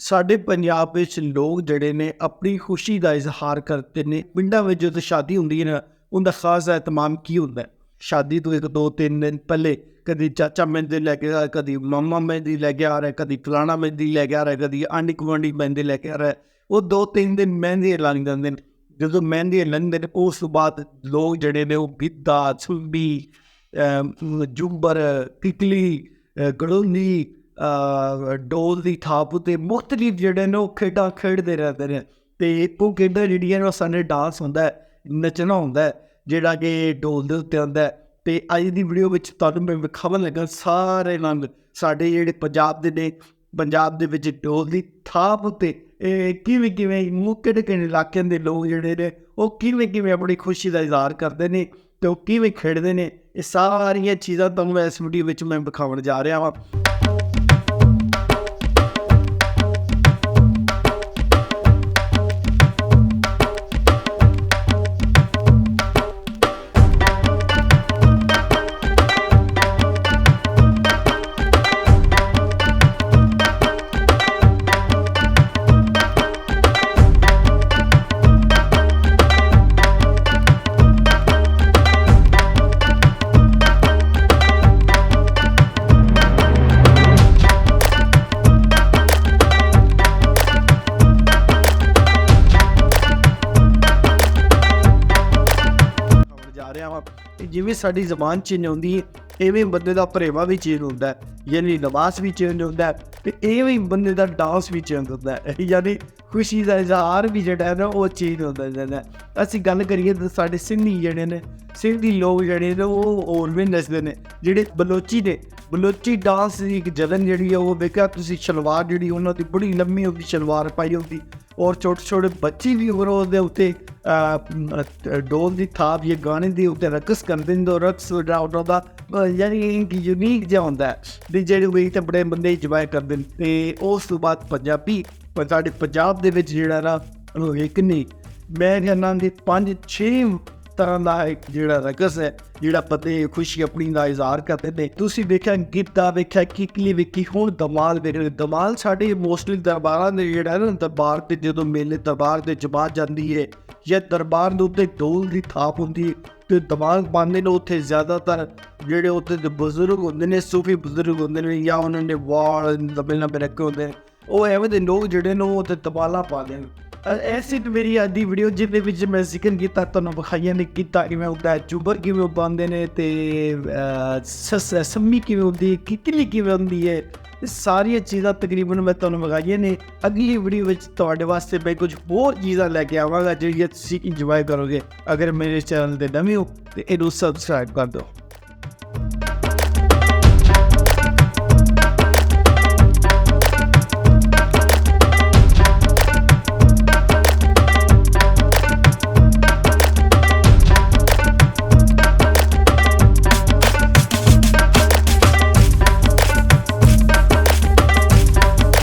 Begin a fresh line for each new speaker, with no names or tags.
ਸਾਡੇ ਪੰਜਾਬ ਵਿੱਚ ਲੋਕ ਜਿਹੜੇ ਨੇ ਆਪਣੀ ਖੁਸ਼ੀ ਦਾ ਇਜ਼ਹਾਰ ਕਰਦੇ ਨੇ। ਪਿੰਡਾਂ ਵਿੱਚ ਜਦੋਂ ਸ਼ਾਦੀ ਹੁੰਦੀ ਹੈ ਨਾ, ਉਹਦਾ ਖਾਸ ehਤਮਾਮ ਕੀ ਹੁੰਦਾ ਹੈ। ਸ਼ਾਦੀ ਤੋਂ 1-2-3 ਦਿਨ ਪਹਿਲੇ ਕਦੀ ਚਾਚਾ ਮਹਿੰਦੀ ਲੈ ਕੇ ਆ, ਕਦੀ ਮਾਮਾ ਮਹਿੰਦੀ ਲੈ ਕੇ ਆ ਰਿਹਾ, ਕਦੀ ਫਲਾਣਾ ਮਹਿੰਦੀ ਲੈ ਕੇ ਆ ਰਿਹਾ, ਕਦੀ ਆਂਢੀ ਗੁਆਂਢੀ ਮਹਿੰਦੀ ਲੈ ਕੇ ਆ ਰਿਹਾ। ਉਹ 2-3 ਦਿਨ ਮਹਿੰਦੀ ਲੱਗ ਜਾਂਦੇ ਨੇ। ਜਦੋਂ ਮਹਿੰਦੀ ਲੈਂਦੇ ਨੇ ਉਸ ਤੋਂ ਬਾਅਦ ਲੋਕ ਜਿਹੜੇ ਨੇ ਉਹ ਗਿੱਧਾ, ਛੁੰਬੀ, ਝੂੰਮਰ, ਕਿਕਲੀ, ਗੜੋਲੀ, ਡੋਲ ਦੀ ਥਾਪ ਉੱਤੇ ਮੁਖਤਲਿਫ ਜਿਹੜੇ ਨੇ ਉਹ ਖੇਡਾਂ ਖੇਡਦੇ ਰਹਿੰਦੇ ਨੇ। ਅਤੇ ਉਹ ਖੇਡਾਂ ਜਿਹੜੀਆਂ ਨੇ ਉਹ ਸਾਡੇ ਡਾਂਸ ਹੁੰਦਾ ਹੈ, ਨੱਚਣਾ ਹੁੰਦਾ ਹੈ, ਜਿਹੜਾ ਕਿ ਡੋਲ ਦੇ ਉੱਤੇ ਆਉਂਦਾ। ਅਤੇ ਅੱਜ ਦੀ ਵੀਡੀਓ ਵਿੱਚ ਤੁਹਾਨੂੰ ਮੈਂ ਵਿਖਾਉਣ ਲੱਗਾ ਸਾਰੇ ਰੰਗ ਸਾਡੇ ਜਿਹੜੇ ਪੰਜਾਬ ਦੇ ਨੇ। ਪੰਜਾਬ ਦੇ ਵਿੱਚ ਡੋਲ ਦੀ ਥਾਪ ਉੱਤੇ ਕਿਵੇਂ ਕਿਹੜੇ ਇਲਾਕਿਆਂ ਦੇ ਲੋਕ ਜਿਹੜੇ ਨੇ ਉਹ ਕਿਵੇਂ ਆਪਣੀ ਖੁਸ਼ੀ ਦਾ ਇਜ਼ਹਾਰ ਕਰਦੇ ਨੇ ਅਤੇ ਉਹ ਕਿਵੇਂ ਖੇਡਦੇ ਨੇ। ਇਹ ਸਾਰੀਆਂ ਚੀਜ਼ਾਂ ਤੁਹਾਨੂੰ ਮੈਂ ਇਸ ਵੀਡੀਓ ਵਿੱਚ ਮੈਂ ਵਿਖਾਉਣ ਜਾ ਰਿਹਾ ਹਾਂ। ਜਿਵੇਂ ਸਾਡੀ ਜ਼ਬਾਨ ਚੇਂਜ ਹੁੰਦੀ ਹੈ, ਇਵੇਂ ਬੰਦੇ ਦਾ ਭਰੇਵਾ ਵੀ ਚੇਂਜ ਹੁੰਦਾ ਹੈ, ਯਾਨੀ ਲਿਬਾਸ ਵੀ ਚੇਂਜ ਹੁੰਦਾ ਹੈ, ਅਤੇ ਇਵੇਂ ਬੰਦੇ ਦਾ ਡਾਂਸ ਵੀ ਚੇਂਜ ਹੁੰਦਾ ਹੈ, ਯਾਨੀ ਖੁਸ਼ੀ ਦਾ ਇਜ਼ਹਾਰ ਵੀ ਜਿਹੜਾ ਹੈ ਨਾ ਉਹ ਚੇਂਜ ਹੁੰਦਾ ਜਾਂਦਾ। ਅਸੀਂ ਗੱਲ ਕਰੀਏ ਤਾਂ ਸਾਡੇ ਸਿੰਧੀ ਜਿਹੜੇ ਨੇ, ਸਿੰਧੀ ਲੋਕ ਜਿਹੜੇ ਨੇ ਉਹ ਹੋਰ ਵੀ ਨੱਚਦੇ ਨੇ। ਜਿਹੜੇ ਬਲੋਚੀ ਨੇ, ਬਲੋਚੀ ਡਾਂਸ ਦੀ ਇੱਕ ਜਲਨ ਜਿਹੜੀ ਹੈ ਉਹ ਵੇਖਿਆ ਤੁਸੀਂ, ਸ਼ਲਵਾਰ ਜਿਹੜੀ ਉਹਨਾਂ ਦੀ ਬੜੀ ਲੰਮੀ ਹੁੰਦੀ ਸ਼ਲਵਾਰ ਪਾਈ ਹੁੰਦੀ, ਔਰ ਛੋਟੇ ਬੱਚੇ ਵੀ ਹੋਰ ਉਹਦੇ ਉੱਤੇ ਡੋਲ ਦੀ ਥਾਪ ਜਾਂ ਗਾਣੇ ਦੇ ਉੱਤੇ ਰਕਸ ਕਰਦੇ ਨੇ। ਰਕਸ ਉਹਨਾਂ ਦਾ ਯਾਨੀ ਯੂਨੀਕ ਜਿਹਾ ਹੁੰਦਾ ਹੈ ਵੀ ਜਿਹੜੇ ਵੇਖ ਤਾਂ ਬੜੇ ਬੰਦੇ ਇੰਜੋਏ ਕਰਦੇ ਨੇ। ਅਤੇ ਉਸ ਤੋਂ ਬਾਅਦ ਪੰਜਾਬੀ ਸਾਡੇ ਪੰਜਾਬ ਦੇ ਵਿੱਚ ਜਿਹੜਾ ਨਾ ਉਹ ਇੱਕ ਨਹੀਂ, ਮੈਂ ਕਹਿੰਦਾ ਕਿ 5-6 ਤਰ੍ਹਾਂ ਦਾ ਇੱਕ ਜਿਹੜਾ ਰਕਸ ਹੈ, ਜਿਹੜਾ ਬੰਦੇ ਖੁਸ਼ੀ ਆਪਣੀ ਦਾ ਇਜ਼ਹਾਰ ਕਰਦੇ ਨੇ। ਤੁਸੀਂ ਵੇਖਿਆ ਗਿੱਧਾ, ਵੇਖਿਆ ਕਿਕਲੀ ਵੇਖੀ, ਹੁਣ ਧਮਾਲ ਵੇਖ ਰਹੇ। ਧਮਾਲ ਸਾਡੇ ਮੋਸਟਲੀ ਦਰਬਾਰਾਂ ਦੇ ਜਿਹੜਾ ਨਾ, ਦਰਬਾਰ 'ਤੇ ਜਦੋਂ ਮੇਲੇ ਦਰਬਾਰ 'ਤੇ ਜਮਾਤ ਜਾਂਦੀ ਹੈ ਜਾਂ ਦਰਬਾਰ ਦੇ ਉੱਤੇ ਡੋਲ ਦੀ ਥਾਪ ਹੁੰਦੀ ਹੈ ਅਤੇ ਧਮਾਲ ਪਾਉਂਦੇ ਨੇ। ਉੱਥੇ ਜ਼ਿਆਦਾਤਰ ਜਿਹੜੇ ਉੱਥੇ ਦੇ ਬਜ਼ੁਰਗ ਹੁੰਦੇ ਨੇ, ਸੂਫੀ ਬਜ਼ੁਰਗ ਹੁੰਦੇ ਨੇ, ਜਾਂ ਉਹਨਾਂ ਨੇ ਵਾਲ ਲੰਬੇ ਰੱਖੇ ਹੁੰਦੇ ਨੇ, ਉਹ ਐਵੇਂ ਦੇ ਲੋਕ ਜਿਹੜੇ ਨੇ ਉਹ ਉੱਥੇ ਧਮਾਲਾਂ ਪਾਉਂਦੇ ਨੇ। ਐਸੀ ਮੇਰੀ ਅੱਜ ਦੀ ਵੀਡੀਓ ਜਿਹਦੇ ਵਿੱਚ ਮੈਂ ਜ਼ਿਕਰ ਕੀਤਾ, ਤੁਹਾਨੂੰ ਵਿਖਾਈਆਂ ਨੇ ਗਿੱਧਾ ਕਿਵੇਂ ਹੁੰਦਾ ਹੈ, ਝੂਮਰ ਕਿਵੇਂ ਪਾਉਂਦੇ ਨੇ, ਅਤੇ ਸੰਮੀ ਕਿਵੇਂ ਹੁੰਦੀ ਹੈ, ਕਿਕਲੀ ਕਿਵੇਂ ਹੁੰਦੀ ਹੈ। ਇਹ ਸਾਰੀਆਂ ਚੀਜ਼ਾਂ ਤਕਰੀਬਨ ਮੈਂ ਤੁਹਾਨੂੰ ਵਿਖਾਈਆਂ ਨੇ। ਅਗਲੀ ਵੀਡੀਓ ਵਿੱਚ ਤੁਹਾਡੇ ਵਾਸਤੇ ਮੈਂ ਕੁਝ ਹੋਰ ਚੀਜ਼ਾਂ ਲੈ ਕੇ ਆਵਾਂਗਾ ਜਿਹੜੀਆਂ ਤੁਸੀਂ ਇੰਜੋਏ ਕਰੋਗੇ। ਅਗਰ ਮੇਰੇ ਚੈਨਲ 'ਤੇ ਨਵੇਂ ਹੋ ਤਾਂ ਇਹਨੂੰ ਸਬਸਕ੍ਰਾਈਬ ਕਰ ਦਿਓ।